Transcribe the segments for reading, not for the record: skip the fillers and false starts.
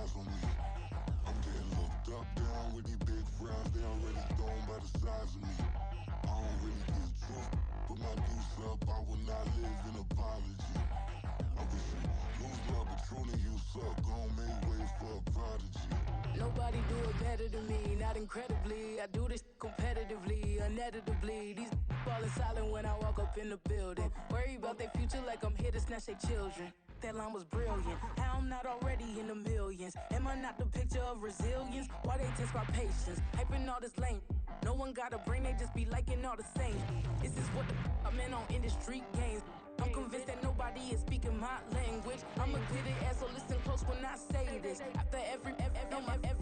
eyes on me. I'm getting looked up, down with these big frowns. They already thrown by the size of me. I don't really give truth, put my deuce up. I will not live in apology. I wish you lose love, but truly you suck. Gon' make way for a prodigy. Nobody do it better than me, not incredibly. I do this competitively, uneditably. These falling silent when I walk up in the building. Worry about their future like I'm here to snatch their children. That line was brilliant. How I'm not already in the millions? Am I not the picture of resilience? Why they test my patience? Hyping all this lame. No one got a brain, they just be liking all the same. This is what the I'm in on industry games. I'm convinced that nobody is speaking my language. I'm a glitter ass, so listen close when I say this. After every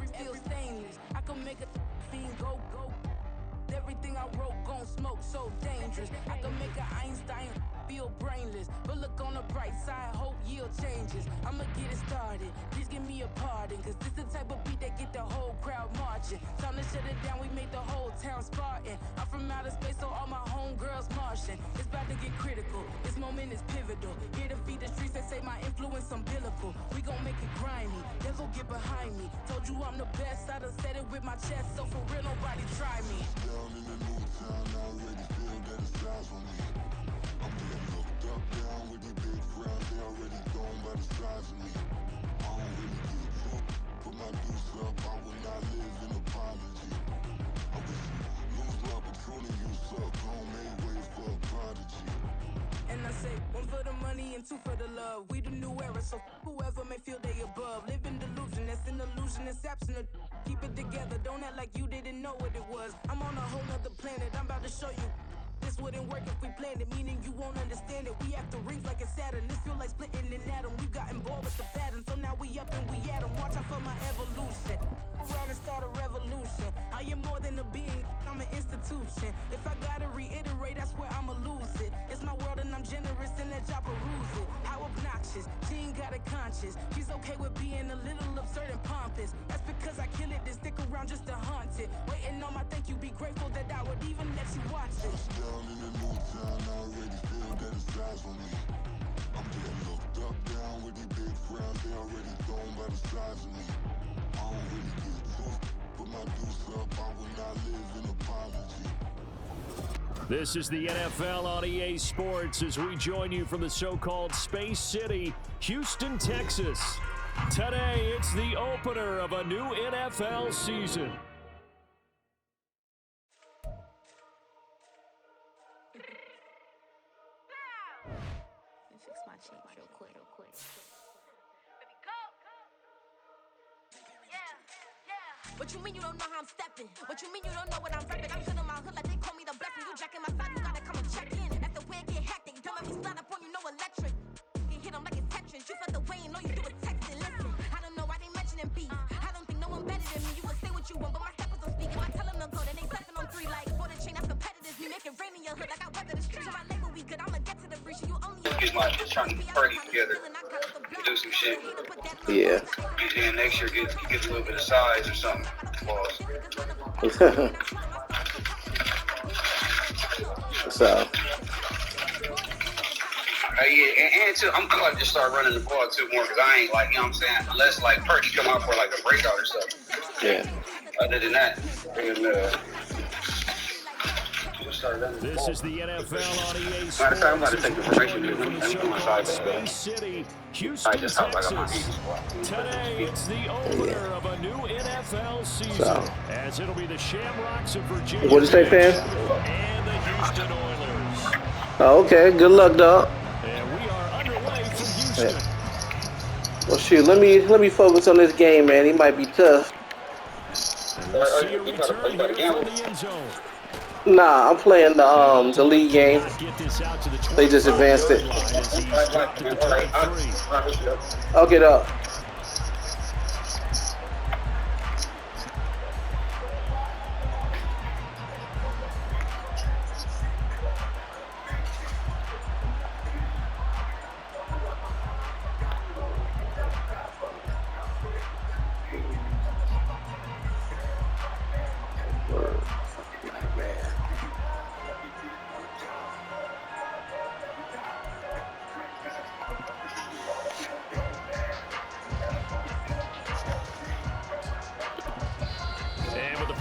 feel stainless. I can make a fiend go. Everything I wrote gon' smoke, so dangerous. I can make an Einstein feel brainless. But look on the bright side, hope yield changes. I'ma get it started, please give me a pardon. Cause this the type of beat that get the whole crowd marching. Time to shut it down, we made the whole town Spartan. I'm from outer space, so all my homegirls Martian. It's about to get critical, this moment is pivotal. Here to feed the streets that say my influence umbilical. We gon' make it grimy, devil get behind me. Told you I'm the best, I done said it with my chest. So for real, nobody try me. Down in the new town, I already feel that it's eyes on me. I'm getting looked up, down with these big frowns. They already thrown by the size of me. I don't really give truth, put my deuce up. I will not live in apology. I wish you lose love, but truly you suck. Gon' make way for a prodigy. And I say, one for the money and two for the love. We the new era, so whoever may feel they above. Live in delusion, that's an illusion, it's absent. Keep it together, don't act like you didn't know what it was. I'm on a whole nother planet, I'm about to show you. This wouldn't work if we planned it, meaning you won't understand it. We have to rings like a Saturn, this feel like splitting an atom. We got involved with the pattern, so now we up and we at 'em. Watch out for my evolution. Around and start a revolution. I am more than a being, I'm an institution. If I gotta reiterate, that's where I'ma lose it. It's my world and I'm generous and let y'all peruse it. How obnoxious, she ain't got a conscience. She's okay with being a little absurd and pompous. That's because I kill it, then stick around just to haunt it. Waiting on my thank you, be grateful that I would even let you watch it. Down in the new town, I already feel that it's eyes on me. I'm getting looked up, down with these big frowns. They already thrown by the size of me. I don't really give truth, put my deuce up. I will not live in apology. This is the NFL on EA Sports as we join you from the so-called Space City, Houston, Texas. Today, it's the opener of a new NFL season. Fix my change real quick. What you mean you don't know how I'm stepping? What you mean you don't know what I'm repping? I'm good in my hood like they call me the blessing. You jacking my side, you gotta come and check in. That's the way I get hectic. Don't make me slide up on you, no electric. You hit them like it's Tetris. You felt the way and all you do is text it. Listen, I don't know why they mentioning beef. I don't think no one better than me. You will say what you want, but my steppers don't speak. If I tell them to go, then they blessing on three. Like, for the chain, that's competitive. Me make it rain in your hood like I weather the streets. On my label, we good. I'ma get to the breach. You only Get my trying to party together, do some shit. Yeah. And then next year get a little bit of size or something. Pause. So. Yeah, and too, I'm glad to just start running the ball too more because I ain't like, you know what I'm saying, unless like Purdy come out for like a breakout or stuff. Yeah. Other than that, This is the NFL on EA Sports. Matter of fact, I'm about to take the formation From the so-called Space City, Houston, Texas. Today, it's the opener of a new NFL season, as it'll be the Shamrocks of Virginia What'd you say, fans? And the Houston Oilers. Oh, okay, good luck, dog. And we are underway from Houston. Yeah. Well, shoot, let me focus on this game, man. He might be tough. And we'll see a return here from the end zone. Nah, I'm playing the league game. They just advanced it. Okay, dog.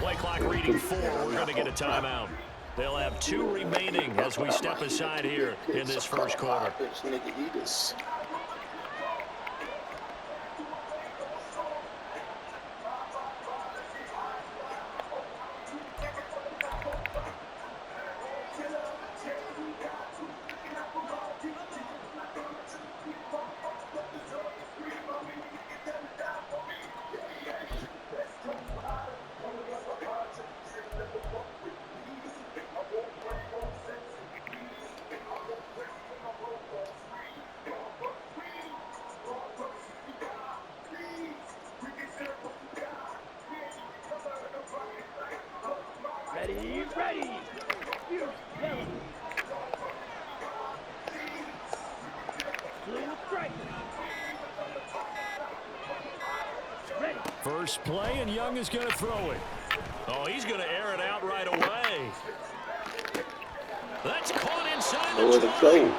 Play clock reading 4. We're going to get a timeout. They'll have 2 remaining as we step aside here in this first quarter. Ready. First play, and Young is going to throw it. Oh, he's going to air it out right away. That's caught inside the 20.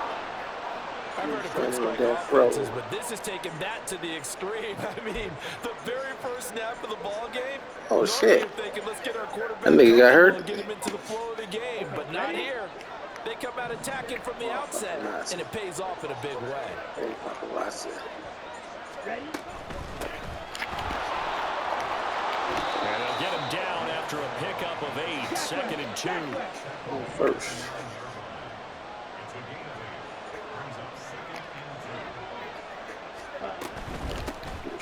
I've heard of quick strike offenses, but this is taking that to the extreme. I mean, the very first snap of the ball game. Oh, shit. Thinking, let's get our quarterback that nigga got hurt. And get him into the flow of the game, but not here. They come out attacking from the outset, and it pays off in a big way. Ready? And they'll get him down after a pickup of 8, 2nd and 2. First.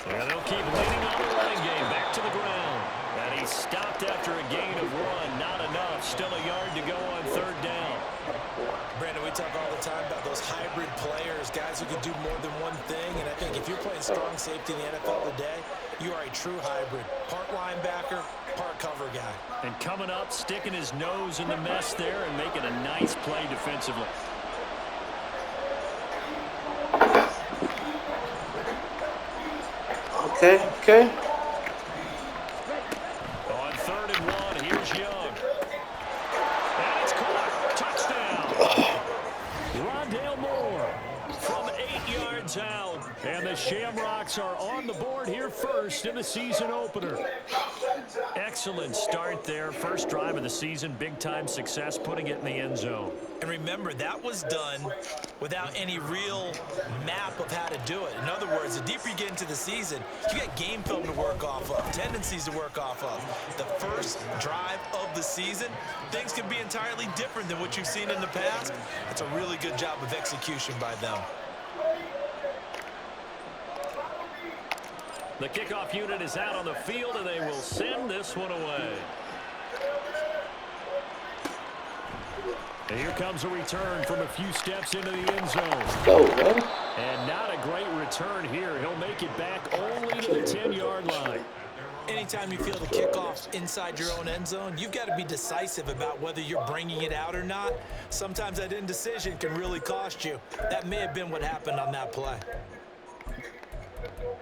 And they'll keep leaning on the running game. Back to the ground. And he stopped after a gain of 1. Not enough. Still a yard to go on 3rd down. Brandon, we talk all the time about those hybrid players, guys who can do more than one thing. And I think if you're playing strong safety in the NFL today, you are a true hybrid. Part linebacker, part cover guy. And coming up, sticking his nose in the mess there and making a nice play defensively. Okay. On 3rd and 1, here's Young. And it's caught. Touchdown. Rondale Moore from 8 yards out. And the Shamrocks are on the board here first in the season opener. Excellent start there. First drive of the season. Big-time success putting it in the end zone. And remember, that was done without any real map of how to do it. In other words, the deeper you get into the season, you got game film to work off of, tendencies to work off of. The first drive of the season, things can be entirely different than what you've seen in the past. It's a really good job of execution by them. The kickoff unit is out on the field, and they will send this one away. And here comes a return from a few steps into the end zone. Go, man. And not a great return here. He'll make it back only to the 10-yard line. Anytime you feel the kickoff inside your own end zone, you've got to be decisive about whether you're bringing it out or not. Sometimes that indecision can really cost you. That may have been what happened on that play. Go.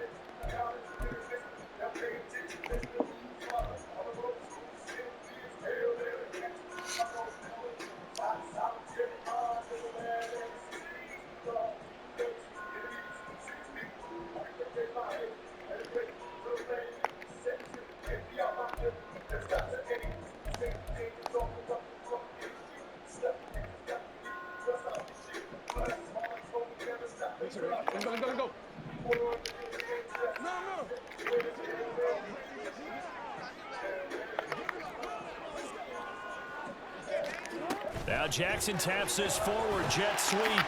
Now Jackson taps this forward jet sweep. And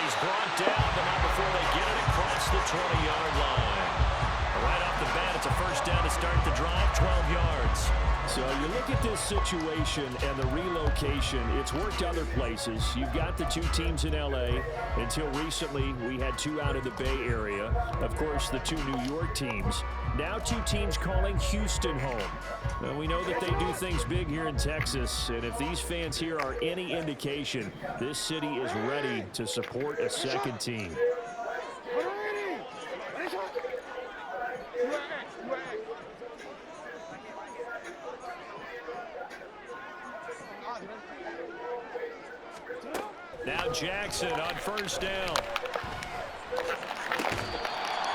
he's brought down, but not before they get it across the 20-yard line. Right off the bat, it's a first down to start the drive, 12 yards. So you look at this situation and the relocation. It's worked other places. You've got the 2 teams in L.A. Until recently, we had 2 out of the Bay Area. Of course, the 2 New York teams. Now 2 teams calling Houston home. Well, we know that they do things big here in Texas. And if these fans here are any indication, this city is ready to support a second team. Now Jackson on first down.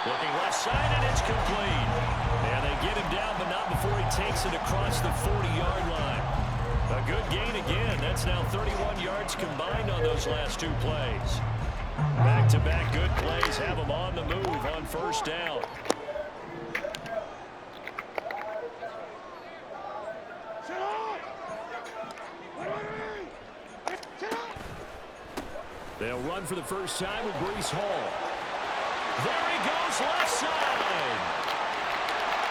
Looking left side, and it's complete. And they get him down, but not gets it across the 40-yard line. A good gain again. That's now 31 yards combined on those last 2 plays. Back-to-back good plays have them on the move on first down. They'll run for the first time with Breece Hall. There he goes, left side.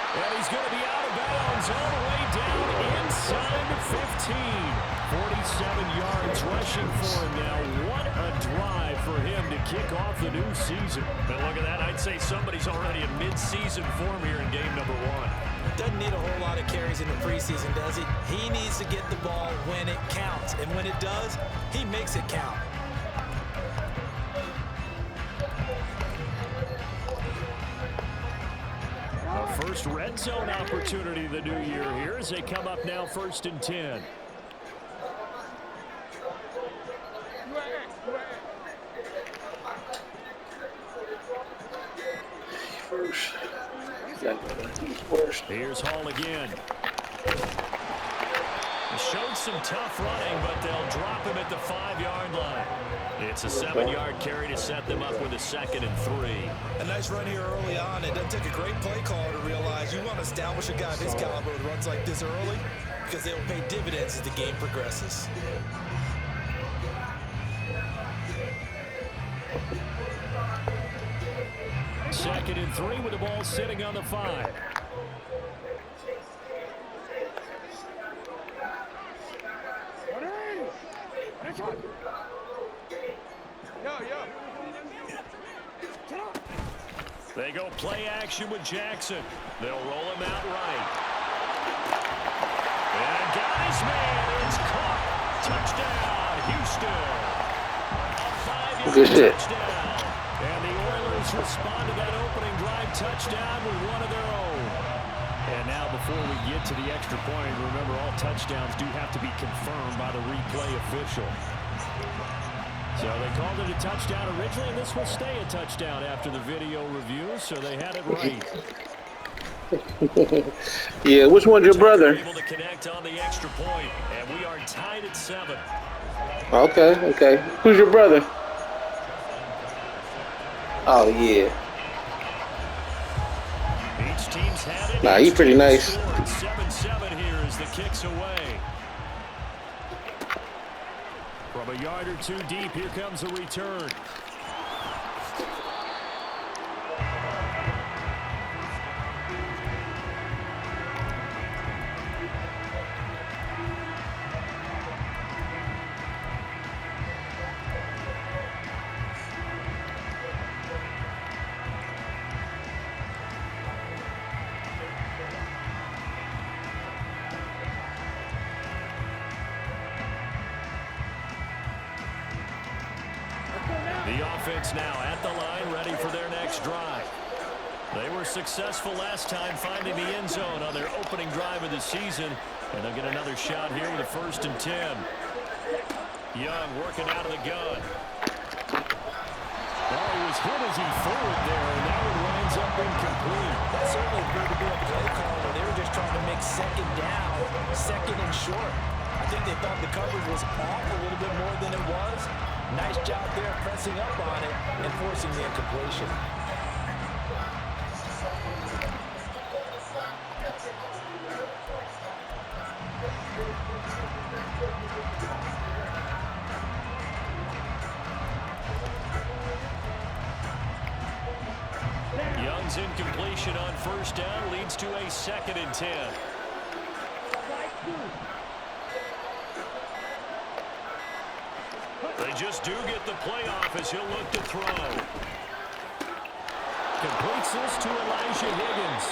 And he's going to be out of bounds all the way down inside the 15. 47 yards rushing for him now. What a drive for him to kick off the new season. And look at that. I'd say somebody's already in mid-season form here in game number 1. Doesn't need a whole lot of carries in the preseason, does he? He needs to get the ball when it counts. And when it does, he makes it count. First red zone opportunity of the new year here as they come up now 1st and 10. Here's Hall again. He showed some tough running, but they'll drop him at the 5-yard line. It's a 7-yard carry to set them up with a 2nd and 3. A nice run here early on. It doesn't take a great play caller to realize you want to establish a guy of his caliber with runs like this early because they will pay dividends as the game progresses. Second and 3 with the ball sitting on the 5. They go play action with Jackson. They'll roll him out right. And got his man. It's caught. Touchdown, Houston. A 5-yard touchdown. And the Oilers respond to that opening drive touchdown with one of their own. And now before we get to the extra point, remember all touchdowns do have to be confirmed by the replay official. So they called it a touchdown originally, and this will stay a touchdown after the video review, so they had it right. Yeah, which one's your brother? Able to connect on the extra point, and we are tied at 7. Okay. Who's your brother? Oh, yeah. Each team's had it. Nah, he's pretty nice. 7-7 here as the kick's away. From a yard or 2 deep, here comes a return. The offense now at the line, ready for their next drive. They were successful last time finding the end zone on their opening drive of the season, and they'll get another shot here with a 1st and 10. Young working out of the gun. Oh, he was hit as he threw it there, and that one winds up incomplete. That certainly appeared to be a play call where they were just trying to make 2nd down, 2nd and short. I think they thought the coverage was off a little bit more than it was. Nice job there pressing up on it and forcing the incompletion. Young's incompletion on 1st down leads to a 2nd and 10. They just do get the playoff as he'll look to throw. Completes this to Elijah Higgins.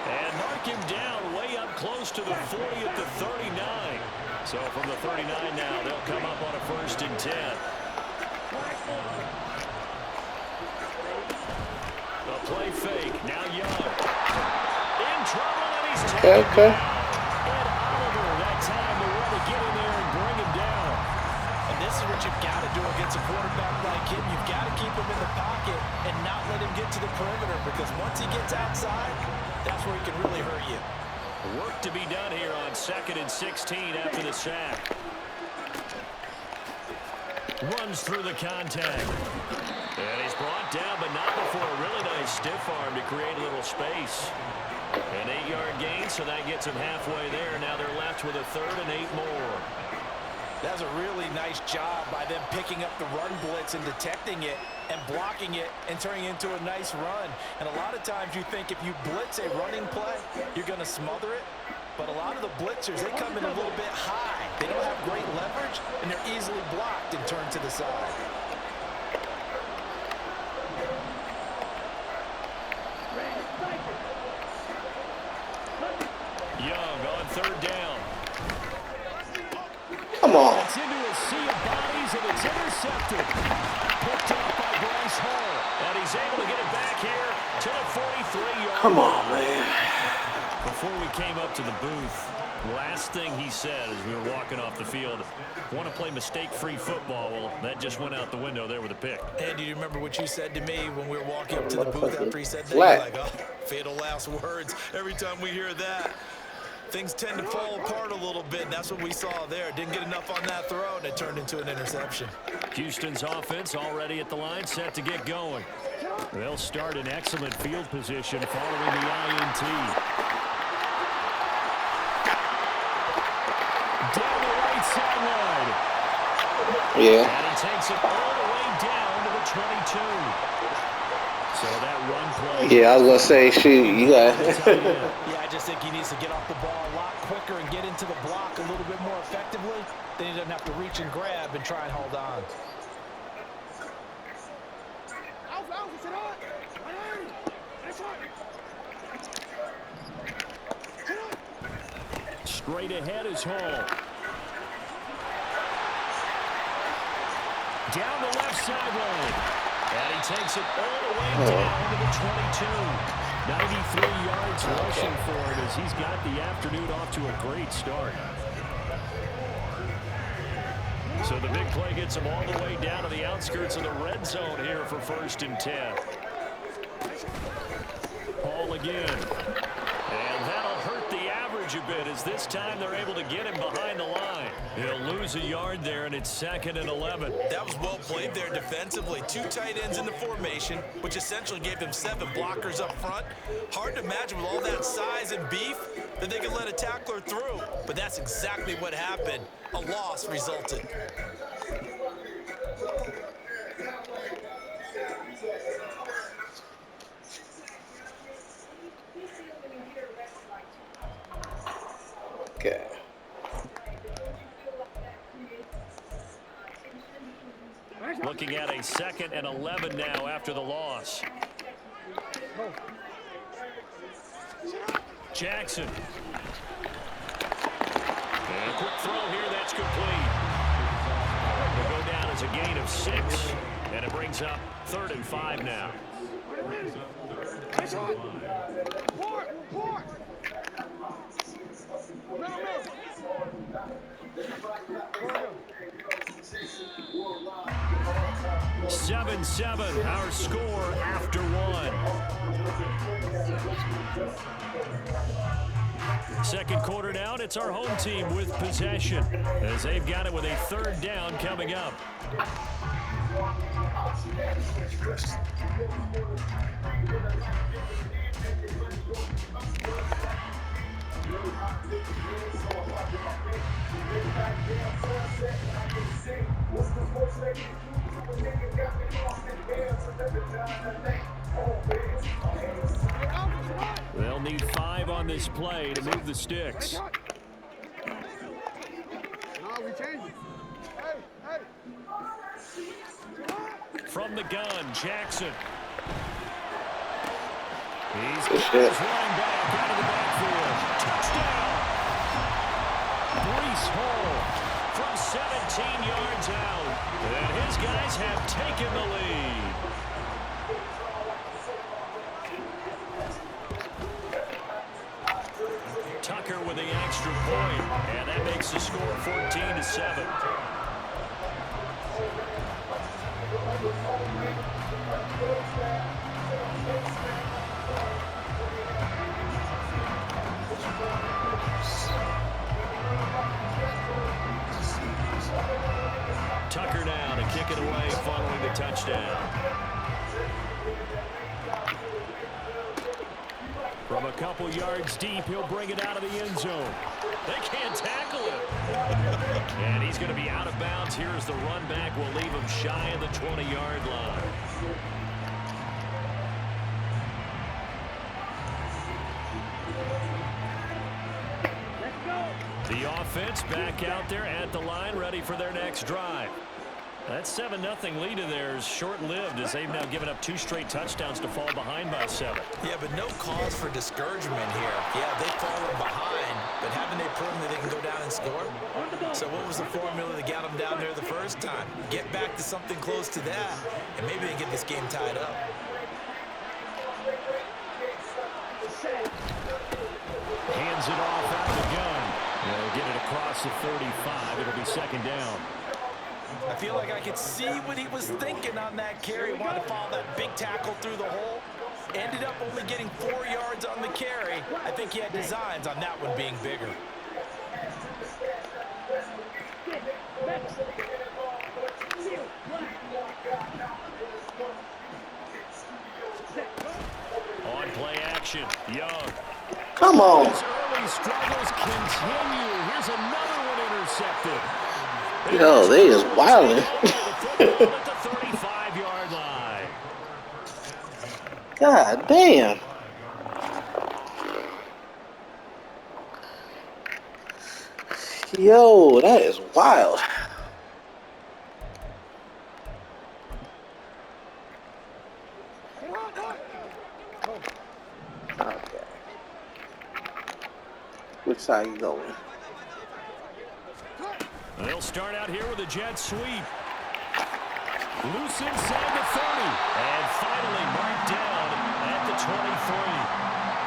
And mark him down way up close to the 40 at the 39. So from the 39 now, they'll come up on a 1st and 10. The play fake. Now Young. In trouble, and he's taken. And Oliver that time to want to get in there and bring him down. And this is what you've got to do against a quarterback like him. You've got to keep him in the pocket and not let him get to the perimeter, because once he gets outside, that's where he can really hurt you. Work to be done here on 2nd and 16 after the sack. Runs through the contact. And he's brought down, but not before a really nice stiff arm to create a little space. An 8-yard gain, so that gets him halfway there. Now they're left with a 3rd and 8 more. That's a really nice job by them picking up the run blitz and detecting it and blocking it and turning it into a nice run. And a lot of times you think if you blitz a running play, you're going to smother it. But a lot of the blitzers, they come in a little bit high. They don't have great leverage, and they're easily blocked and turned to the side. Young on 3rd down. Come on. It's into a sea of bodies, and it's intercepted. Picked up by Bryce Hall. And he's able to get it back here to the 43-yard. Come on, man. Before we came up to the booth, last thing he said as we were walking off the field, want to play mistake-free football. Well, that just went out the window there with a pick. And do you remember what you said to me when we were walking up to the booth after he said that? You're like, oh, fatal last words. Every time we hear that, things tend to fall apart a little bit, and that's what we saw there. Didn't get enough on that throw, and it turned into an interception. Houston's offense already at the line, set to get going. They'll start in excellent field position following the INT. Down the right sideline. Yeah. And he takes it all the way down to the 22. So that run play. Yeah, I was going to say, shoot, you got Yeah, I just think he needs to get off the ball a lot quicker and get into the block a little bit more effectively. Then he doesn't have to reach and grab and try and hold on. Straight ahead is Hall. Down the left sideline. And he takes it all the way down to the 22. 93 yards rushing for it as he's got the afternoon off to a great start. So the big play gets him all the way down to the outskirts of the red zone here for 1st and 10. Hall again. And that'll hurt the average a bit as this time they're able to get him behind the line. He'll lose a yard there, and it's 2nd and 11. That was well played there defensively. 2 tight ends in the formation, which essentially gave them 7 blockers up front. Hard to imagine with all that size and beef that they could let a tackler through. But that's exactly what happened. A loss resulted. Okay. Looking at a 2nd and 11 now after the loss. Jackson. And a quick throw here, that's complete. Will go down as a gain of 6, and it brings up 3rd and 5 now. 7-7, our score after 1. Second quarter down, it's our home team with possession as they've got it with a 3rd down coming up. They'll need 5 on this play to move the sticks. From the gun, Jackson. He's running back out of the backfield. Touchdown! Bryce Hall from 17 yards out. And his guys have taken the lead. Tucker with the extra point, and that makes the score 14-7. kick it away following the touchdown. From a couple yards deep, he'll bring it out of the end zone. They can't tackle him. And he's going to be out of bounds. Here's the run back. We'll leave him shy of the 20-yard line. The offense back out there at the line, ready for their next drive. That 7-0 lead of theirs short-lived as they've now given up 2 straight touchdowns to fall behind by 7. Yeah, but no cause for discouragement here. Yeah, they've fallen behind, but haven't they proven that they can go down and score? So what was the formula that got them down there the first time? Get back to something close to that, and maybe they get this game tied up. Hands it off out of the gun. They'll get it across the 35. It'll be second down. I feel like I could see what he was thinking on that carry. He wanted to follow that big tackle through the hole. Ended up only getting 4 yards on the carry. I think he had designs on that one being bigger. On play action, Young. Come on. His early struggles continue. Here's another one intercepted. Yo, they is wilding. At the 35-yard line. God damn. Yo, that is wild. Okay. Which side you going? They'll start out here with a jet sweep. Loose inside the 30. And finally marked down at the 23.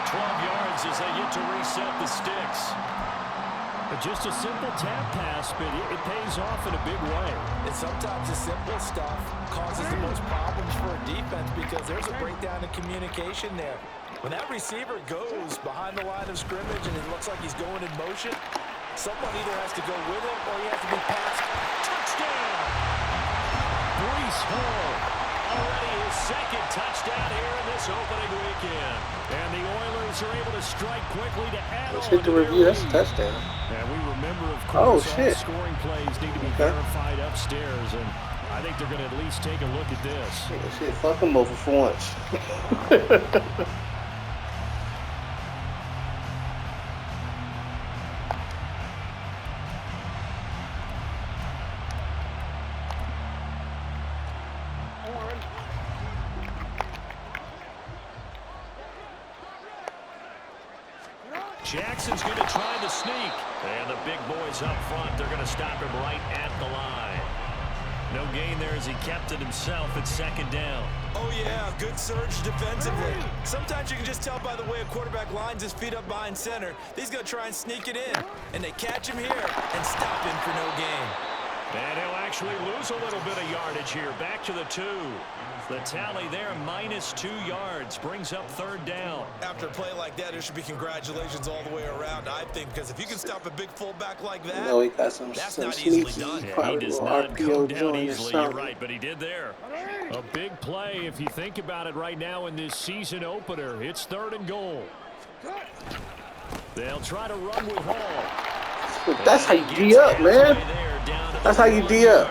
12 yards as they get to reset the sticks. But just a simple tap pass, but it pays off in a big way. And sometimes the simple stuff causes the most problems for a defense because there's a breakdown in communication there. When that receiver goes behind the line of scrimmage and it looks like he's going in motion, someone either has to go with him or he has to be passed. Touchdown! Breece Hall, already his second touchdown here in this opening weekend. And the Oilers are able to strike quickly to add Let's on hit the to their review. That's a lead. touchdown. And we remember, of Oh, course, all shit. scoring plays need to be verified upstairs. And I think they're going to at least take a look at this. Shit, fuck them over for once. Jackson's going to try the sneak. And the big boys up front, they're going to stop him right at the line. No gain there as he kept it himself at second down. Oh, yeah, good surge defensively. Sometimes you can just tell by the way a quarterback lines his feet up behind center. He's going to try and sneak it in. And they catch him here and stop him for no gain. And he'll actually lose a little bit of yardage here. Back to the 2. The tally there, -2 yards, brings up third down. After a play like that, there should be congratulations all the way around, I think, because if you can stop a big fullback like that, No, he got some not sneaky, easily done. Yeah, he does little not RPO come down joint or easily, you're something. right, but he did there. A big play if you think about it right now in this season opener. It's 3rd and goal. They'll try to run with Hall. That's how you D up, man. That's how you D up.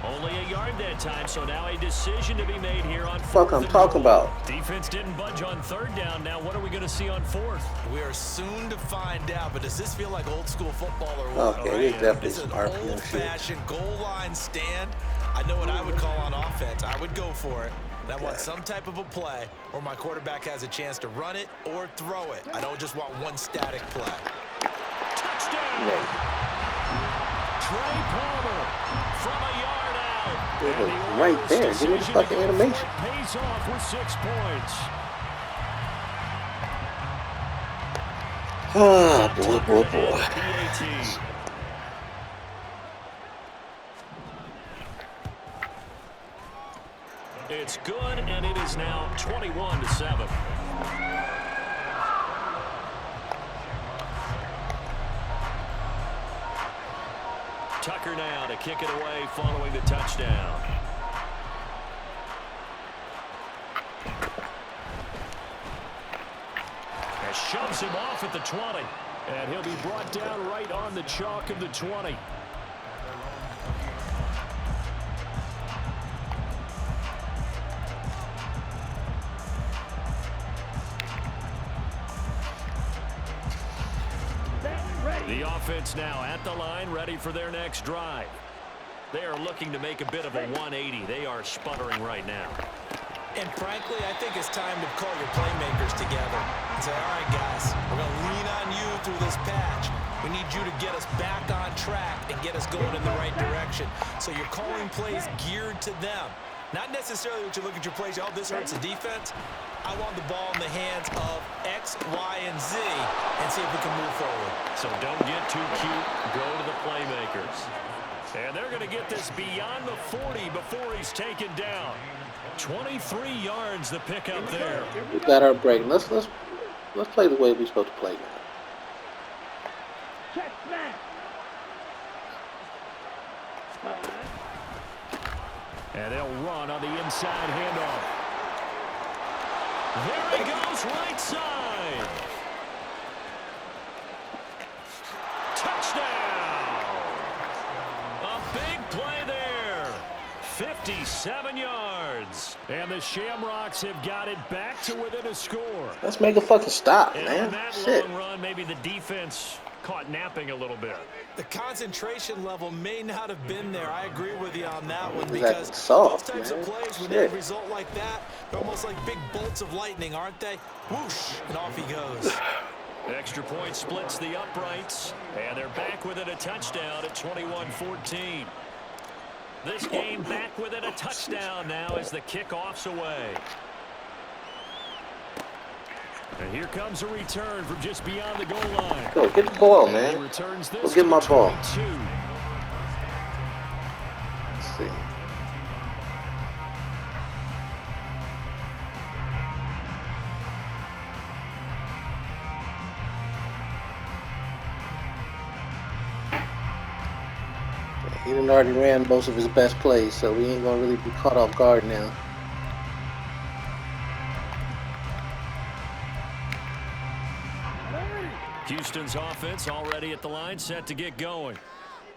Only a yard that time, so now a decision to be made here on 4th. Fuck I'm talking about. Defense didn't budge on 3rd down. Now what are we going to see on 4th? We are soon to find out, but does this feel like old school football or what? Okay, this definitely This is some an RPO shit. old-fashioned goal line stand. I know what I would call on offense. I would go for it. And I want some type of a play where my quarterback has a chance to run it or throw it. I don't just want one static play. Touchdown! Trey Palmer from a yard out. It was And the right Oilers' there. Give me the decision fucking to go animation. for it pays off with 6 points. Ah, boy. PAT. It's good, and it is now 21-7. Tucker now to kick it away following the touchdown. And shoves him off at the 20. And he'll be brought down right on the chalk of the 20. The offense now at the line, ready for their next drive. They are looking to make a bit of a 180. They are sputtering right now. And frankly, I think it's time to call your playmakers together and say, all right, guys, we're going to lean on you through this patch. We need you to get us back on track and get us going in the right direction. So you're calling plays geared to them. Not necessarily what you look at your plays, oh, this hurts the defense. I want the ball in the hands of X, Y, and Z and see if we can move forward. So don't get too cute. Go to the playmakers. And they're going to get this beyond the 40 before he's taken down. 23 yards the pick up there. We got our break. Let's play the way we're supposed to play now. And they'll run on the inside handoff. There he goes, right side. Touchdown. A big play there. 57 yards. And the Shamrocks have got it back to within a score. Let's make a fucking stop, and man. On that Shit. long run, maybe the defense caught napping a little bit. The concentration level may not have been there. I agree with you on that one, Exactly. because Soft, those types man. of plays, when Shit. they have a result like that, they're almost like big bolts of lightning, aren't they? Whoosh, and off he goes. Extra point splits the uprights, and they're back within a touchdown at 21-14. This game back within a touchdown now as the kickoff's away. And here comes a return from just beyond the goal line. Go, get the ball, And man. he returns this Go get my to ball. 22. Let's see. He done already ran most of his best plays, so we ain't gonna really be caught off guard now. Houston's offense already at the line, set to get going.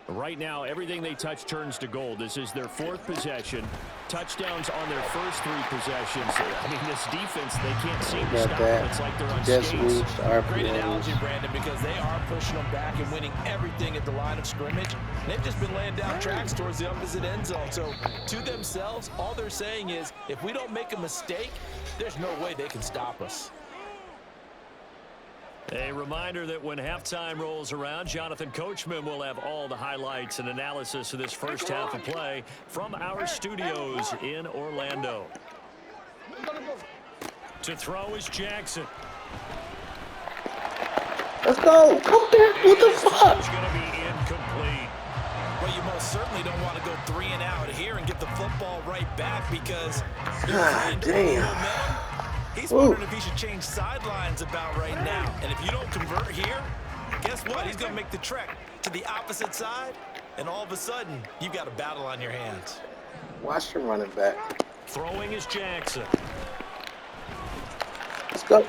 Right now, everything they touch turns to gold. This is their fourth possession. Touchdowns on their first three possessions. I mean, this defense, they can't seem to stop them. It's like they're on Just skates. reached our Great analogy, Brandon, because they are pushing them back and winning everything at the line of scrimmage. They've just been laying down tracks towards the opposite end zone. So to themselves, all they're saying is, if we don't make a mistake, there's no way they can stop us. A reminder that when halftime rolls around, Jonathan Coachman will have all the highlights and analysis of this first half of play from our studios in Orlando. To throw is Jackson. Let's go! Come back! What the fuck? It's going to be incomplete. Well, you most certainly don't want to go 3 and out here and get the football right back, because God damn. he's wondering if he should change sidelines about right now. And if you don't convert here, guess what? He's going to make the trek to the opposite side, and all of a sudden, you've got a battle on your hands. Watch him running back. Throwing is Jackson. Let's go.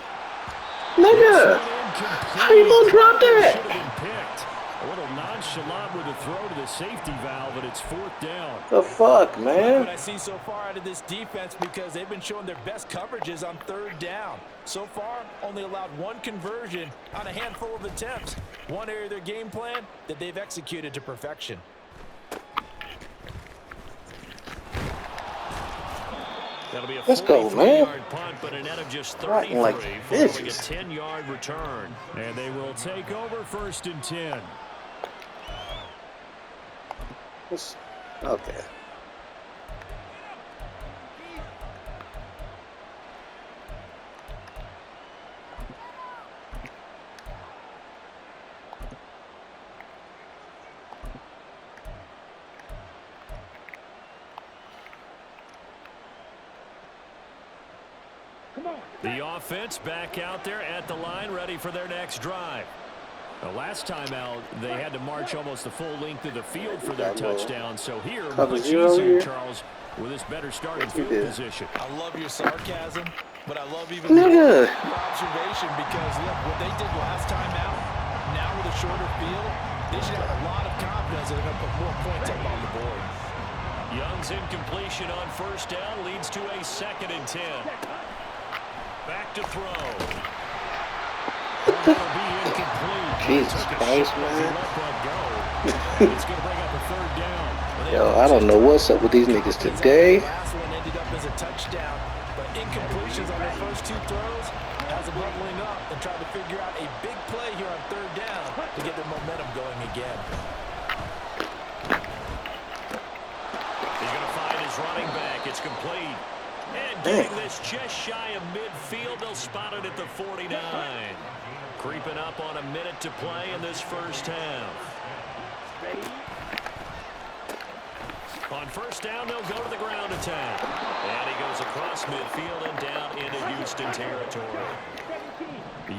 Nigga! How you gonna drop that? Should have been picked. A little nonchalant with a throw to the safety valve, and it's fourth down. The fuck, What man? I see so far out of this defense, because they've been showing their best coverages on 3rd down. So far, only allowed 1 conversion on a handful of attempts. One area of their game plan that they've executed to perfection. That'll be a Let's go, man. 43-yard punt, but a net of just Right, 33 like following a bitches. 10-yard return. And they will take over 1st and 10. Okay. The offense back out there at the line, ready for their next drive. The last time out, they had to march almost the full length of the field for their touchdown. So here, Cover much zero easier, here. Charles, with this better starting field position. I love your sarcasm, but I love even Nigga. more your observation because, look, what they did last time out, now with a shorter field, they should have a lot of confidence that they're going to put more points up on the board. Young's incompletion on first down leads to a 2nd and 10. Back to throw. That'll be incomplete. Jesus Christ, man. It's going to bring up a 3rd down. Yo, I don't know what's up with these niggas today. The last one ended up as a touchdown, but incompletions on their first 2 throws has them buckling up and trying to figure out a big play here on 3rd down to get their momentum going again. He's going to find his running back. It's complete. And getting this just shy of midfield, they'll spot it at the 49. Creeping up on a minute to play in this first half. On first down, they'll go to the ground attack. And he goes across midfield and down into Houston territory.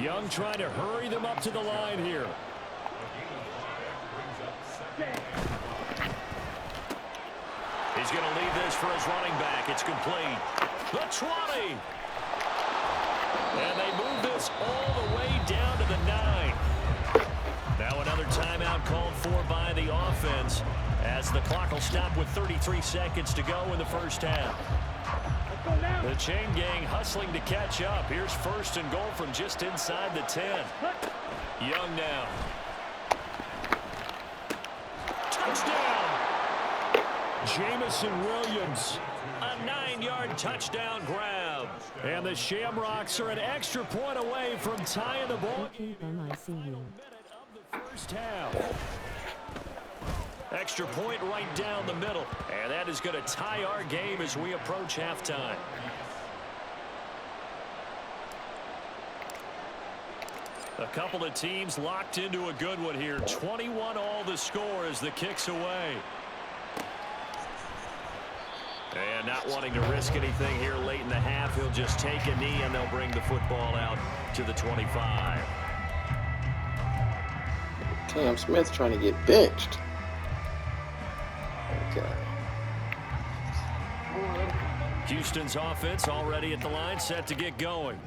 Young trying to hurry them up to the line here. He's going to leave this for his running back. It's complete. The 20. And they move this all the way down to the 9. Now another timeout called for by the offense as the clock will stop with 33 seconds to go in the first half. The chain gang hustling to catch up. Here's 1st and goal from just inside the 10. Young now. Touchdown! Jamison Williams. A 9-yard touchdown grab. And the Shamrocks are an extra point away from tying the ball game in the minute of the first half. Extra point right down the middle. And that is going to tie our game as we approach halftime. A couple of teams locked into a good one here. 21 all the score as the kick's away. And not wanting to risk anything here late in the half, he'll just take a knee and they'll bring the football out to the 25. Cam Smith trying to get benched. Okay. Houston's offense already at the line, set to get going.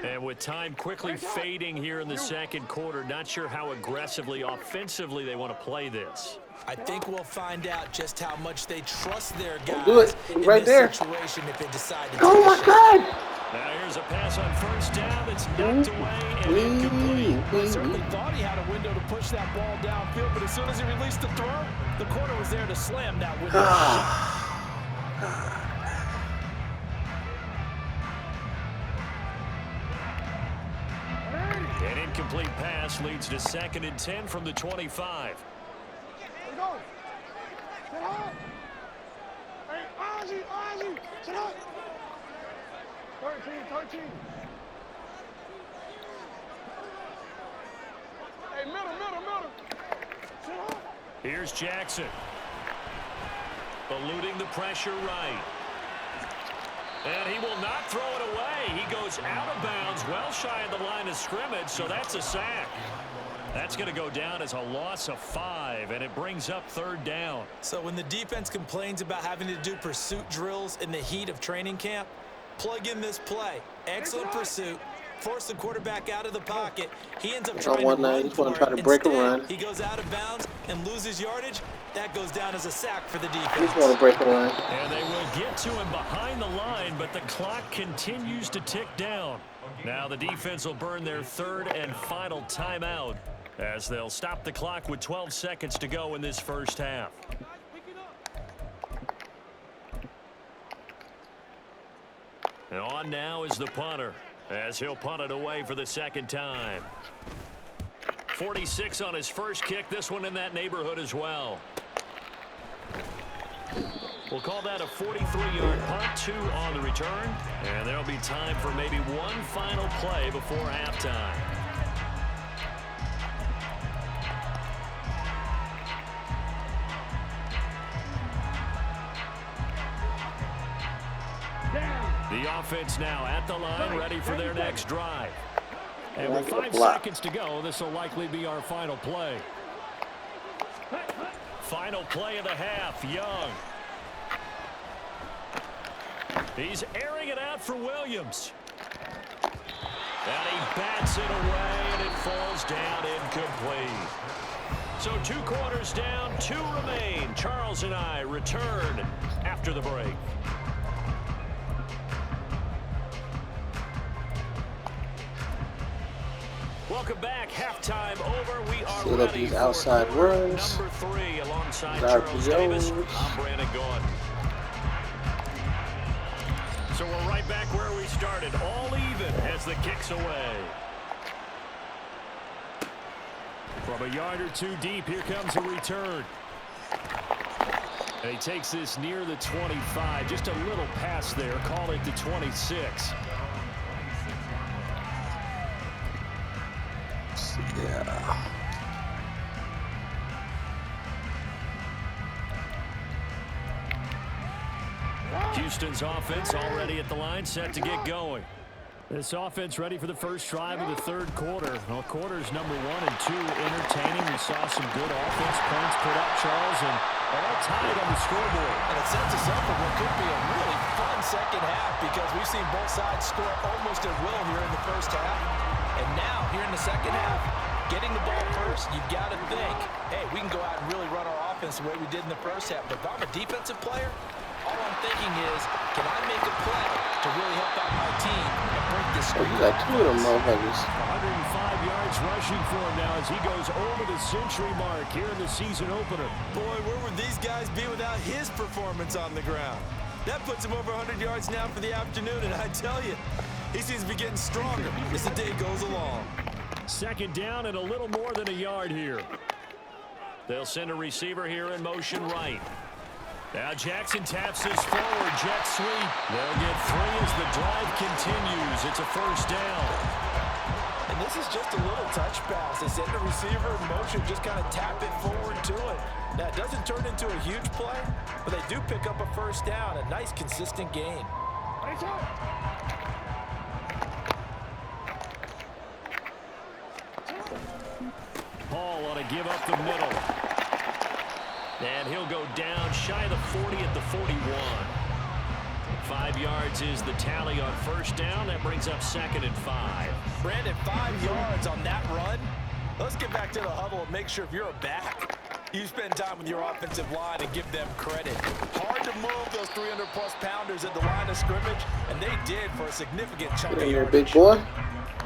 And with time quickly fading here in the second quarter, not sure how aggressively, offensively they want to play this. I think we'll find out just how much they trust their guys do it. in Right this there. situation if they decide to Oh my God! Now here's a pass on first down that's knocked away and incomplete. I certainly thought he had a window to push that ball downfield, but as soon as he released the throw, the corner was there to slam that window. An incomplete pass leads to 2nd and 10 from the 25. Go. Sit up. Hey, Ozzy, sit up. 13. Hey, middle. Sit up. Here's Jackson. Eluding the pressure right. And he will not throw it away. He goes out of bounds, well shy of the line of scrimmage, so that's a sack. That's going to go down as a loss of 5, and it brings up 3rd down. So when the defense complains about having to do pursuit drills in the heat of training camp, plug in this play. Excellent pursuit. Force the quarterback out of the pocket. He ends up trying to run for it. Try to break a run. He goes out of bounds and loses yardage. That goes down as a sack for the defense. Just want to break a run. And they will get to him behind the line, but the clock continues to tick down. Now the defense will burn their 3rd and final timeout as they'll stop the clock with 12 seconds to go in this first half. And on now is the punter as he'll punt it away for the 2nd time. 46 on his first kick, this one in that neighborhood as well. We'll call that a 43-yard punt, 2 on the return, and there'll be time for maybe one final play before halftime. The offense now at the line, ready for their next drive. And with 5 seconds to go, this will likely be our final play. Final play of the half, Young. He's airing it out for Williams. And he bats it away, and it falls down incomplete. So 2 quarters down, 2 remain. Charles and I return after the break. Welcome back. Halftime over. We are set up these outside runs. Number 3 alongside Charles Davis. I'm Brandon Gaudin. So we're right back where we started. All even as the kick's away. From a yard or 2 deep, here comes a return. And he takes this near the 25. Just a little pass there. Call it the 26. Yeah. Houston's offense already at the line, set to get going. This offense ready for the first drive of the 3rd quarter. Well, quarters number 1 and 2 entertaining. We saw some good offense points put up, Charles, and all tied on the scoreboard. And it sets us up for what could be a really fun second half because we've seen both sides score almost at will here in the first half. And now, here in the second half, getting the ball first, you've got to think, hey, we can go out and really run our offense the way we did in the first half. But if I'm a defensive player, all I'm thinking is, can I make a play to really help out my team and break this streak? You got 2 of them motherfuckers. 105 yards rushing for him now as he goes over the century mark here in the season opener. Boy, where would these guys be without his performance on the ground? That puts him over 100 yards now for the afternoon, and I tell you, he seems to be getting stronger as the day goes along. 2nd down and a little more than a yard here. They'll send a receiver here in motion right. Now Jackson taps this forward, jet sweep. They'll get 3 as the drive continues. It's a 1st down. And this is just a little touch pass. They send the receiver in motion, just kind of tap it forward to it. Now, it doesn't turn into a huge play, but they do pick up a 1st down, a nice, consistent gain. Paul ought to give up the middle. And he'll go down shy of the 40 at the 41. 5 yards is the tally on 1st down. That brings up 2nd and 5. Brandon, 5 yards on that run. Let's get back to the huddle and make sure if you're a back, you spend time with your offensive line and give them credit. Hard to move those 300-plus pounders at the line of scrimmage, and they did for a significant chunk of yardage. Big boy.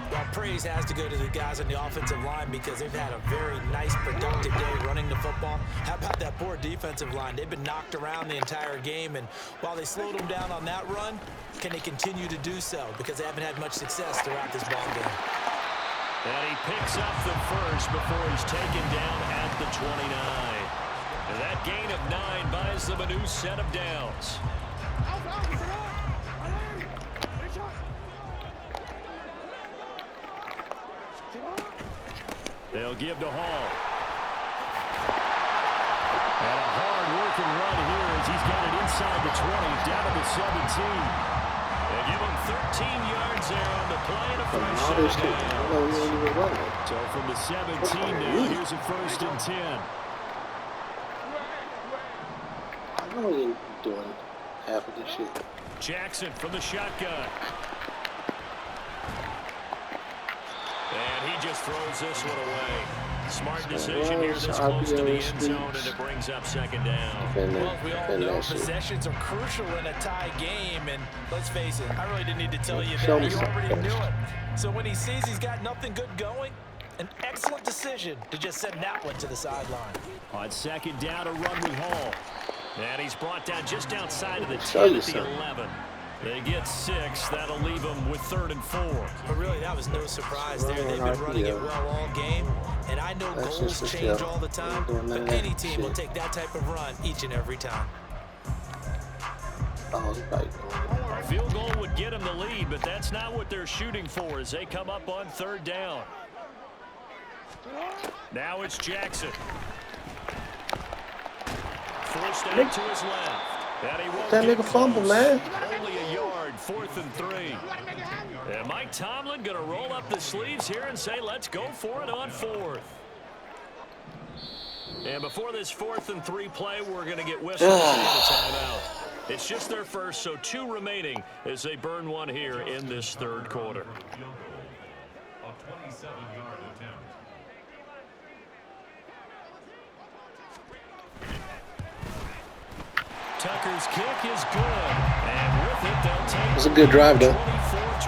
Well, praise has to go to the guys on the offensive line because they've had a very nice, productive day running the football. How about that poor defensive line? They've been knocked around the entire game, and while they slowed them down on that run, can they continue to do so? Because they haven't had much success throughout this ball game. And he picks up the 1st before he's taken down at the 29. And that gain of 9 buys them a new set of downs. They'll give to Hall. And a hard-working run here as he's got it inside the 20, down to the 17. They give him 13 yards there on the play and a first down. So from the 17 now, here's a 1st and 10. I know he ain't doing half of this shit. Jackson from the shotgun. And he just throws this one away. Smart decision here this close to the end zone, and it brings up 2nd down. Well, we all know possessions are crucial in a tie game, and let's face it, I really didn't need to tell you that. You already knew it. So when he sees he's got nothing good going, an excellent decision to just send that one to the sideline. On 2nd down, a run with Hall. And he's brought down just outside of the 10 at the 11. They get 6. That'll leave them with 3rd and 4. But really, that was no surprise there. They've been running it well all game. And I know goals change all the time, but any team will take that type of run each and every time. A field goal would get them the lead, but that's not what they're shooting for as they come up on 3rd down. Now it's Jackson. Forced out to his left. And he won't that nigga fumble, man. Only a yard 4th and 3. And Mike Tomlin going to roll up the sleeves here and say, let's go for it on 4th. And before this 4th and 3 play, we're going to get whistled to get a timeout. It's just their first, so 2 remaining as they burn one here in this 3rd quarter. A 27-yard attempt. Tucker's kick is good. And with it, they'll take It was a good drive, though. 24-21.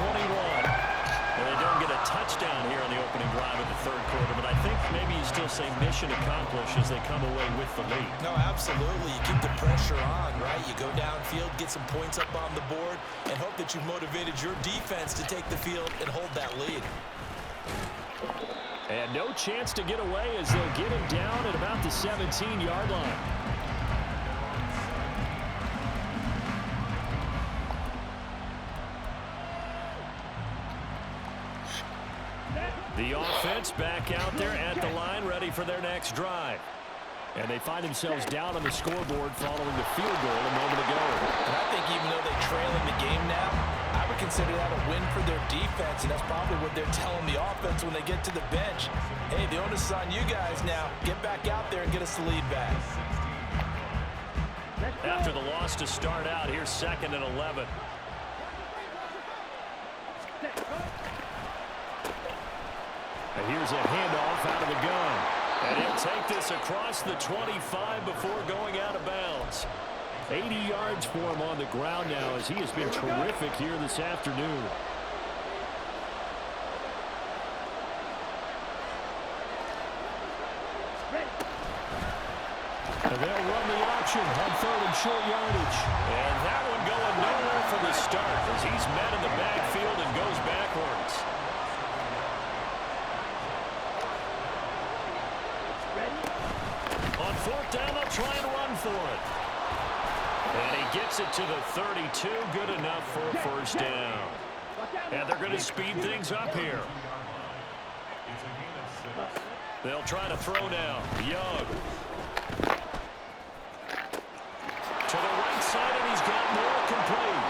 Well, they don't get a touchdown here on the opening drive of the 3rd quarter, but I think maybe you still say mission accomplished as they come away with the lead. No, absolutely. You keep the pressure on, right? You go downfield, get some points up on the board, and hope that you've motivated your defense to take the field and hold that lead. And no chance to get away as they'll get him down at about the 17-yard line. The offense back out there at the line, ready for their next drive. And they find themselves down on the scoreboard following the field goal a moment ago. And I think even though they trail in the game now, I would consider that a win for their defense, and that's probably what they're telling the offense when they get to the bench. Hey, the onus is on you guys now. Get back out there and get us the lead back. After the loss to start out, here's 2nd and 11. And here's a handoff out of the gun. And he'll take this across the 25 before going out of bounds. 80 yards for him on the ground now as he has been terrific here this afternoon. And they'll run the option on 3rd and short yardage. And that one going nowhere from the start as he's met in the backfield and goes backwards. On 4th down, they'll try and run for it. And he gets it to the 32. Good enough for a 1st down. And they're going to speed things up here. They'll try to throw now. Young. To the right side, and he's got more complete.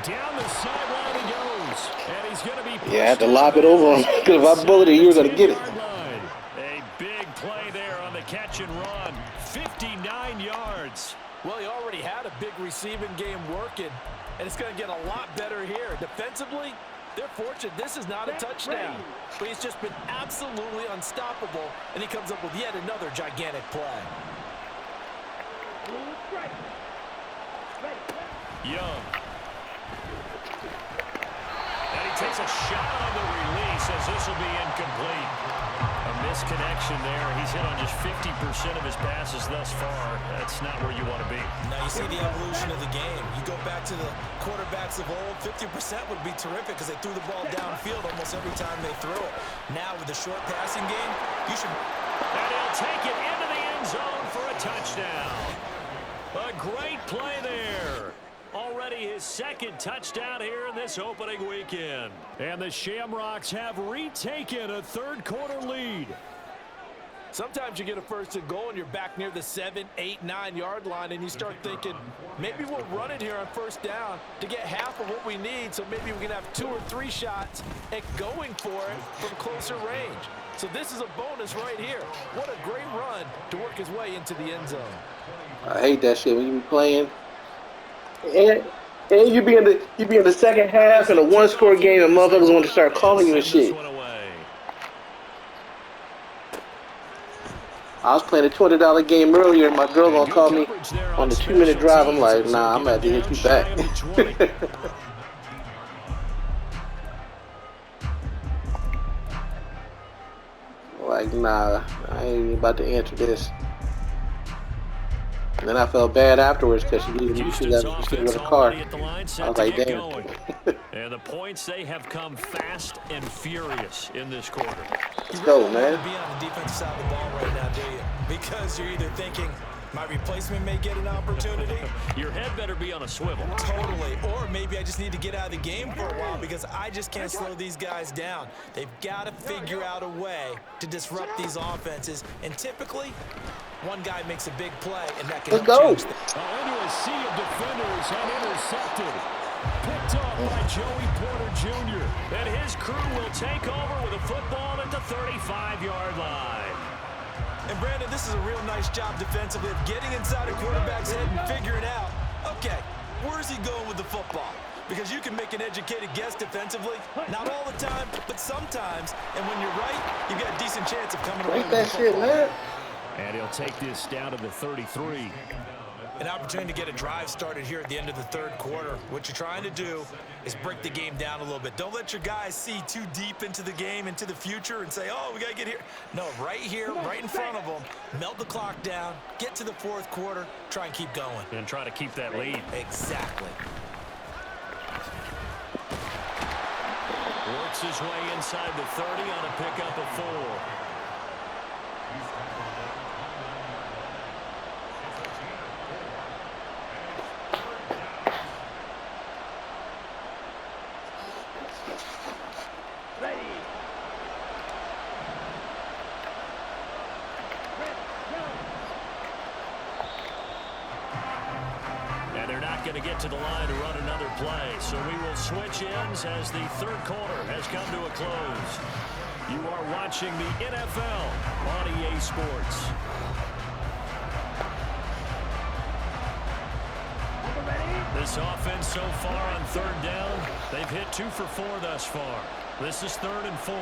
Down the sideline he goes. And he's going to be... Yeah, I had to lob it over him because if I bullet it, you were going to get it. A big play there on the catch and run. 59 yards. Well, he already had a big receiving game working, and it's going to get a lot better here. Defensively, they're fortunate this is not a touchdown, but he's just been absolutely unstoppable, and he comes up with yet another gigantic play. Young. And he takes a shot on the release as this will be incomplete. A misconnection there. He's hit on just 50% of his passes thus far. That's not where you want to be. Now you see the evolution of the game. You go back to the quarterbacks of old, 50% would be terrific because they threw the ball downfield almost every time they threw it. Now with the short passing game, you should... And he'll take it into the end zone for a touchdown. A great play there. Already his 2nd touchdown here in this opening weekend. And the Shamrocks have retaken a 3rd quarter lead. Sometimes you get a 1st and goal and you're back near the 7, 8, 9-yard line and you start thinking, maybe we'll run it here on 1st down to get half of what we need, so maybe we can have 2 or 3 shots at going for it from closer range. So this is a bonus right here. What a great run to work his way into the end zone. I hate that shit when you be playing. And you be in the 2nd half in a 1-score game and motherfuckers want to start calling you and shit. I was playing a $20 game earlier and my girl gonna call me on the 2-minute drive. I'm like, nah, I'm gonna have to hit you back. Like, nah, I ain't even about to answer this. And then I felt bad afterwards because she needed me to go to the car. I was like, damn. And the points, they have come fast and furious in this quarter. Let's go, man. You be on the defensive side of the ball right now, do you? Because you're either thinking, my replacement may get an opportunity. Your head better be on a swivel. Totally. Or maybe I just need to get out of the game for a while because I just can't slow these guys down. They've got to figure out a way to disrupt these offenses. And typically, one guy makes a big play, and that can Let's help go. change things. Into a sea of defenders and intercepted. Picked up by Joey Porter Jr. And his crew will take over with a football at the 35-yard line. And Brandon, this is a real nice job defensively of getting inside a quarterback's head and figuring out, okay, where's he going with the football? Because you can make an educated guess defensively, not all the time, but sometimes. And when you're right, you've got a decent chance of coming away with the football. Man. And he'll take this down to the 33. An opportunity to get a drive started here at the end of the third quarter. What you're trying to do is break the game down a little bit. Don't let your guys see too deep into the game, into the future, and say, oh, we got to get here. No, right here, right in front of them, melt the clock down, get to the fourth quarter, try and keep going. And try to keep that lead. Exactly. Works his way inside the 30 on a pickup of 4. Going to get to the line to run another play. So we will switch ends as the third quarter has come to a close. You are watching the NFL on EA Sports. This offense so far on third down, they've hit 2 for 4 thus far. This is 3rd and 4.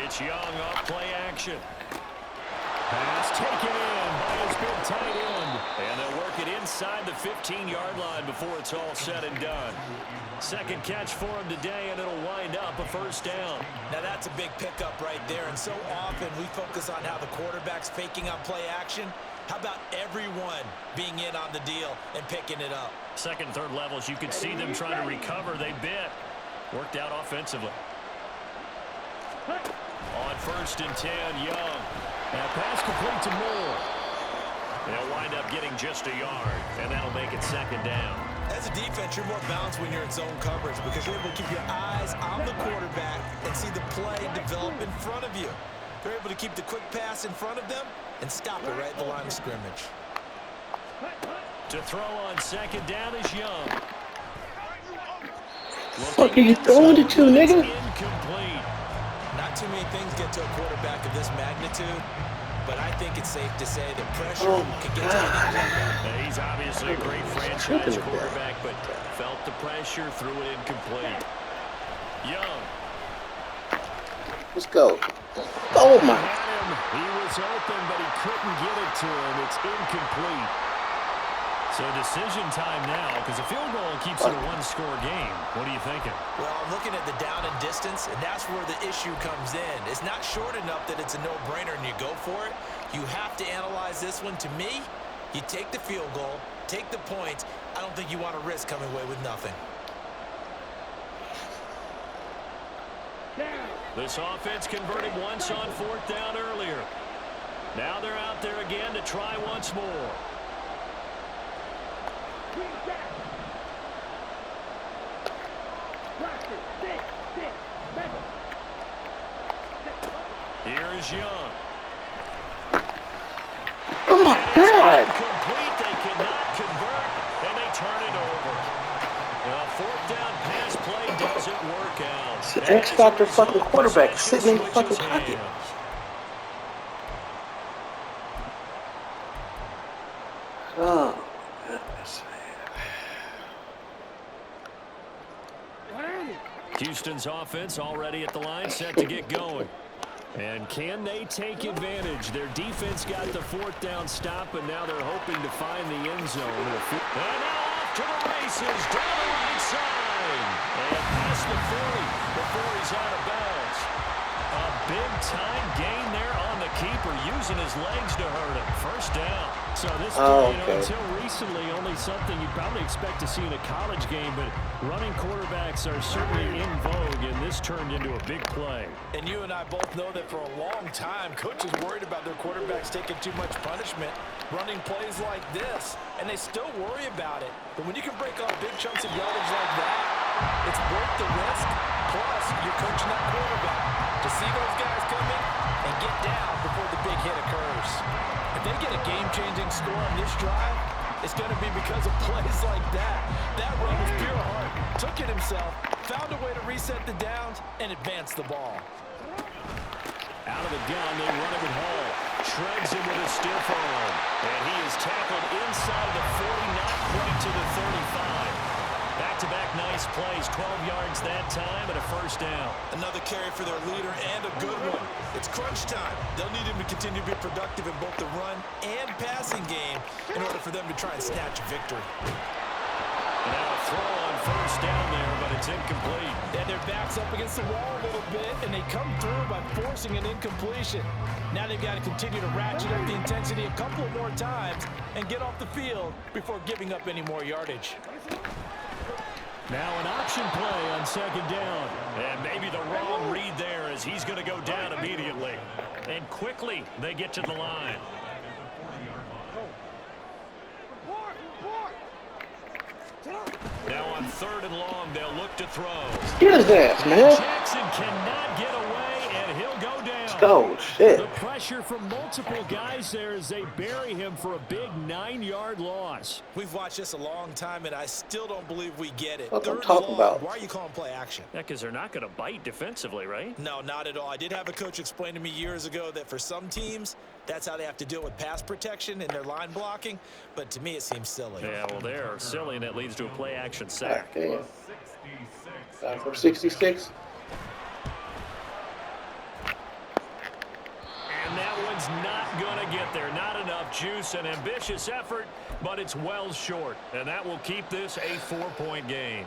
It's Young off play action. Pass taken in by his big tight end. And they'll work it inside the 15-yard line before it's all said and done. Second catch for him today, and it'll wind up a first down. Now that's a big pickup right there, and so often we focus on how the quarterback's faking on play action. How about everyone being in on the deal and picking it up? Second, third levels, you could see them trying to recover. They bit. Worked out offensively. On 1st and 10, Young. Now pass complete to Moore. They'll wind up getting just a yard, and that'll make it 2nd down. As a defense, you're more balanced when you're in zone coverage because you're able to keep your eyes on the quarterback and see the play develop in front of you. You're able to keep the quick pass in front of them and stop it right at the line of scrimmage. To throw on 2nd down is Young. Fuck are you throwing it to, nigga? Incomplete. Not too many things get to a quarterback of this magnitude, but I think it's safe to say that pressure can get to him. He's obviously a great franchise quarterback, but felt the pressure, threw it incomplete. Young. Let's go. Oh, my. He was open, but he couldn't get it to him. It's incomplete. So decision time now, because a field goal keeps it a one-score game. What are you thinking? Well, I'm looking at the down and distance, and that's where the issue comes in. It's not short enough that it's a no-brainer and you go for it. You have to analyze this one. To me, you take the field goal, take the points. I don't think you want to risk coming away with nothing. This offense converted once on 4th down earlier. Now they're out there again to try once more. Here is Young. Oh, my God. Complete. They cannot convert, and they turn it over. A 4th down pass play doesn't work out. It's an X-Factor fucking quarterback sitting in the fucking pocket. Oh, goodness, man. Houston's offense already at the line, set to get going. And can they take advantage? Their defense got the 4th down stop, and now they're hoping to find the end zone. And now off to the races, down the right side. And past the 40 before he's out of bounds. A big-time gain there on the keeper, using his legs to hurt him. First down. So this, until recently, only something you'd probably expect to see in a college game, but running quarterbacks are certainly in vogue, and this turned into a big play. And you and I both know that for a long time, coaches worried about their quarterbacks taking too much punishment, running plays like this, and they still worry about it. But when you can break off big chunks of yardage like that, it's worth the risk. Plus, you're coaching that quarterback. To see those guys come in, It's going to be because of plays like that. That run was pure heart. Took it himself, found a way to reset the downs, and advance the ball. Out of the gun, they run it with Hall. Shreds him with a stiff arm. And he is tackled inside the 40, not quite to the 35. Back-to-back nice plays, 12 yards that time and a first down. Another carry for their leader and a good one. It's crunch time. They'll need him to continue to be productive in both the run and passing game in order for them to try and snatch a victory. Now a throw on first down there, but it's incomplete. And their back's up against the wall a little bit, and they come through by forcing an incompletion. Now they've got to continue to ratchet up the intensity a couple of more times and get off the field before giving up any more yardage. Now an option play on second down. And maybe the wrong read there as he's going to go down immediately. And quickly they get to the line. Now on third and long, they'll look to throw. Get his ass, man. Jackson cannot get away, and he'll go down. Oh, shit. The pressure from multiple guys there as they bury him for a big 9-yard loss. We've watched this a long time, and I still don't believe we get it. What I'm Third talking and long, about. why are you calling play action? Yeah, because they're not going to bite defensively, right? No, not at all. I did have a coach explain to me years ago that for some teams, that's how they have to deal with pass protection and their line blocking. But to me, it seems silly. Yeah, well, they're silly, and that leads to a play action sack. Damn. For 66. And that one's not going to get there. Not enough juice, an ambitious effort, but it's well short. And that will keep this a 4-point game.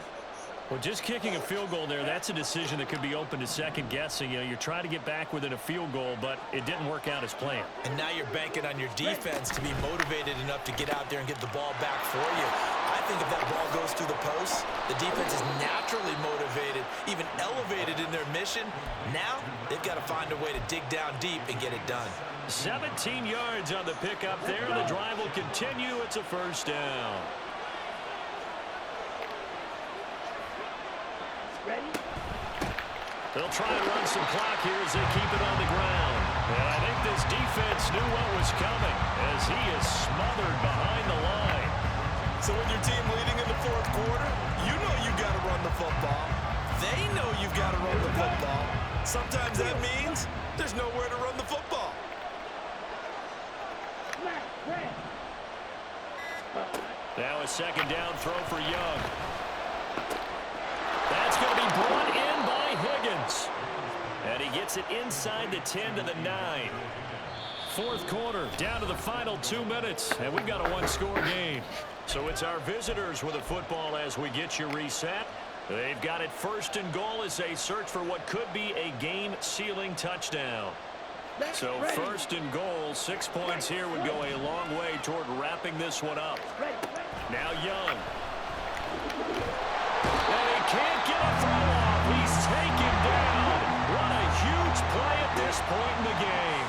Well, just kicking a field goal there, that's a decision that could be open to second guessing. You know, you're trying to get back within a field goal, but it didn't work out as planned. And now you're banking on your defense to be motivated enough to get out there and get the ball back for you. I think if that ball goes through the post, the defense is naturally motivated, even elevated in their mission. Now they've got to find a way to dig down deep and get it done. 17 yards on the pickup there. The drive will continue. It's a first down. They'll try and run some clock here as they keep it on the ground. And I think this defense knew what was coming as he is smothered behind the line. So with your team leading in the fourth quarter, you know you've got to run the football. They know you've got to run the football. Sometimes that means there's nowhere to run the football. Now a second down throw for Young. That's going to be brought in by Higgins. And he gets it inside the 10 to the 9. Fourth quarter, down to the final 2 minutes, and we've got a one-score game. So it's our visitors with the football as we get you reset. They've got it first and goal as they search for what could be a game-sealing touchdown. So first and goal, 6 points here would go a long way toward wrapping this one up. Now Young. And he can't get a throw off. He's taken down. What a huge play at this point in the game.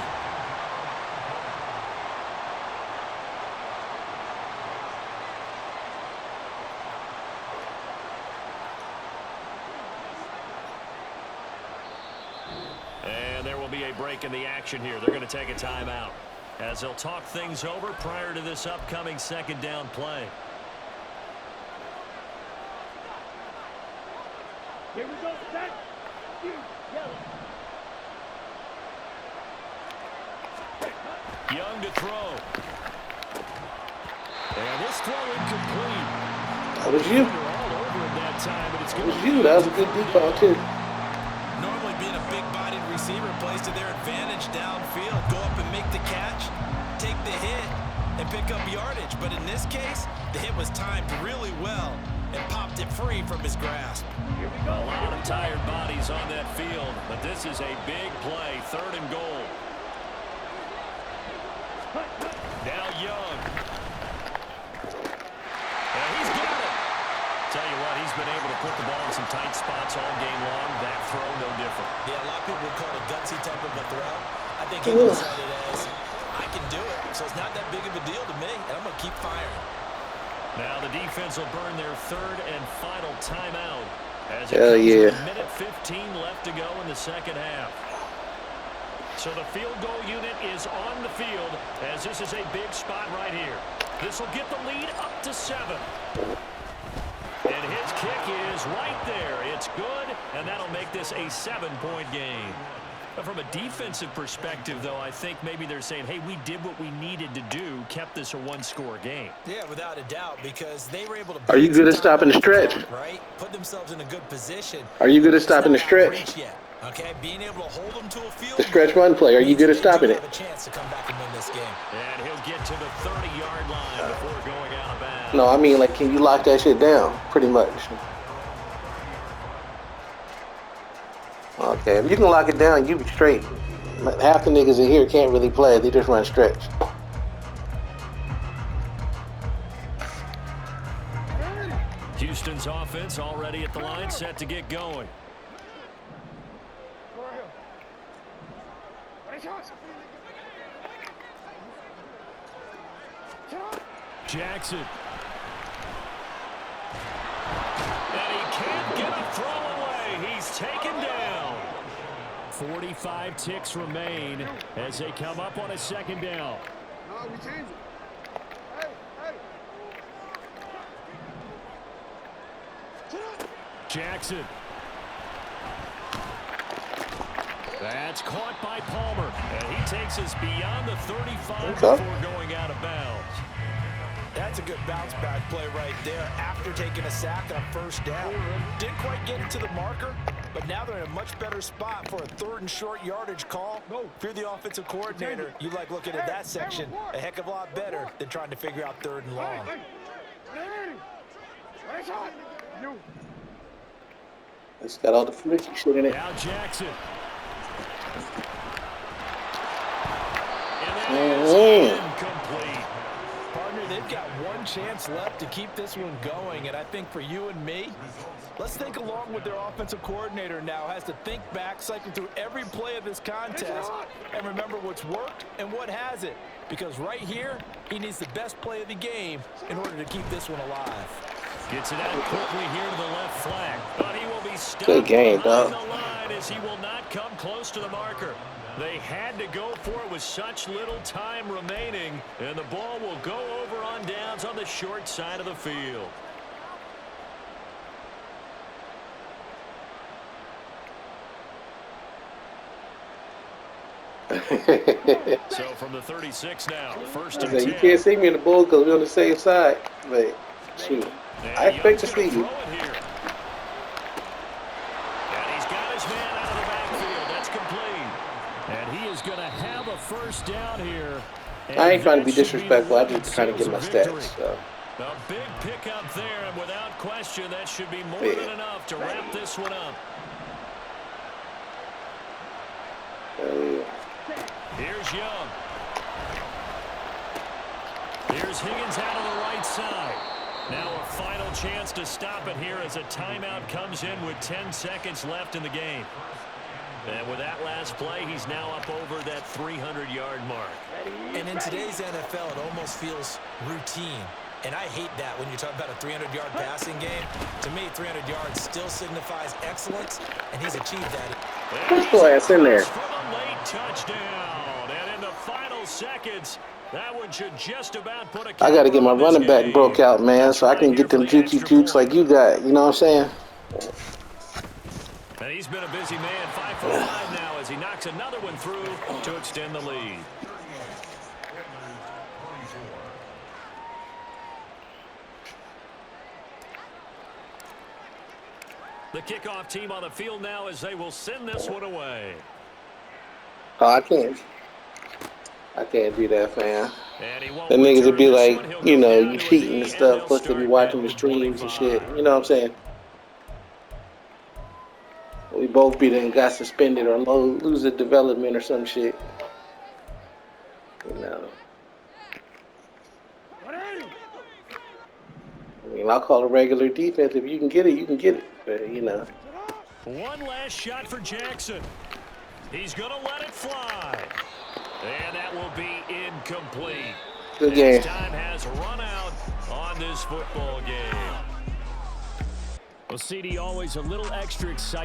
And there will be a break in the action here. They're going to take a timeout as they'll talk things over prior to this upcoming second down play. Here we go. Set. Young to throw. And this throw incomplete. That was you. All over him that time, but it's That going was to you. That was a good deep ball, too. Normally being a big-bodied receiver plays to their advantage downfield. Go up and make the catch, take the hit, and pick up yardage. But in this case, the hit was timed really well and popped it free from his grasp. A lot of tired bodies on that field, but this is a big play, third and goal. Now Young. And he's got it. Tell you what, he's been able to put the ball in some tight spots all game long. That throw, no different. Yeah, a lot of people would call it a gutsy type of a throw. I think he looks at it as, I can do it. So it's not that big of a deal to me, and I'm going to keep firing. Now the defense will burn their third and final timeout as it Hell comes yeah. with a minute 15 left to go in the second half. So the field goal unit is on the field as this is a big spot right here. This will get the lead up to 7. And his kick is right there. It's good, and that'll make this a 7-point game. But from a defensive perspective, though, I think maybe they're saying, hey, we did what we needed to do, kept this a one-score game. Yeah, without a doubt, because they were able to... Are you good at stopping the stretch? Right? Put themselves in a good position. Are you good at stopping the stretch? Yet, okay? Being able to hold them to a field... The stretch run play, are you good at stopping it? Have a chance to come back and win this game. And he'll get to the 30-yard line before going out of bounds. No, I mean, like, can you lock that shit down? Pretty much. Okay, if you can lock it down, you be straight. Half the niggas in here can't really play. They just run stretch. Houston's offense already at the line, set to get going. Jackson. And he can't get a throw away. He's taken down. 45 ticks remain as they come up on a second down. No, we change it. Hey, hey. Jackson. That's caught by Palmer. And he takes us beyond the 35 before going out of bounds. That's a good bounce-back play right there after taking a sack on first down. Didn't quite get it to the marker, but now they're in a much better spot for a 3rd and short yardage call. If you're the offensive coordinator, you like looking at that section a heck of a lot better than trying to figure out 3rd and long. It's got all the freaky shit in it. Now Jackson. Incomplete. Partner, they've got one chance left to keep this one going, and I think for you and me, let's think along with their offensive coordinator now. Has to think back, cycle through every play of this contest, and remember what's worked and what hasn't. Because right here, he needs the best play of the game in order to keep this one alive. Gets it out quickly here to the left flank, but he will be stopped Good game, behind dog. the line as he will not come close to the marker. They had to go for it with such little time remaining, and the ball will go over on downs on the short side of the field. So from the 36 now, 1st and 10. You can't see me in the bull because we're on the same side. But shoot, I expect to see you. And he's got his man out of the backfield. That's complete. And he is going to have a first down here. I ain't trying to be disrespectful. I'm just trying to get my stats. So. A big pickup there, and without question, that should be more than enough to wrap this one up. Here's Young. Here's Higgins out on the right side. Now a final chance to stop it here as a timeout comes in with 10 seconds left in the game. And with that last play, he's now up over that 300-yard mark. And in today's NFL, it almost feels routine. And I hate that when you talk about a 300-yard passing game. To me, 300 yards still signifies excellence, and he's achieved that. Push the ass in there. For the late touchdown. And in the final seconds, that one should just about put a... I got to get my running back broke out, man, so I can get them jukes like you got. You know what I'm saying? And he's been a busy man, 5 for 5 now as he knocks another one through to extend the lead. The kickoff team on the field now as they will send this one away. Oh, I can't do that, man. And he won't The niggas would be return like, this one. you He'll know, go you down to a cheating knee, and stuff, they'll plus they be start watching the back at streams and shit. 25. You know what I'm saying? We both be done got suspended or lose a development or some shit. You know. I mean, I'll call a regular defense. If you can get it, you can get it. But, you know. One last shot for Jackson. He's going to let it fly. And that will be incomplete. Good game. His time has run out on this football game. Well, CD, always a little extra exciting.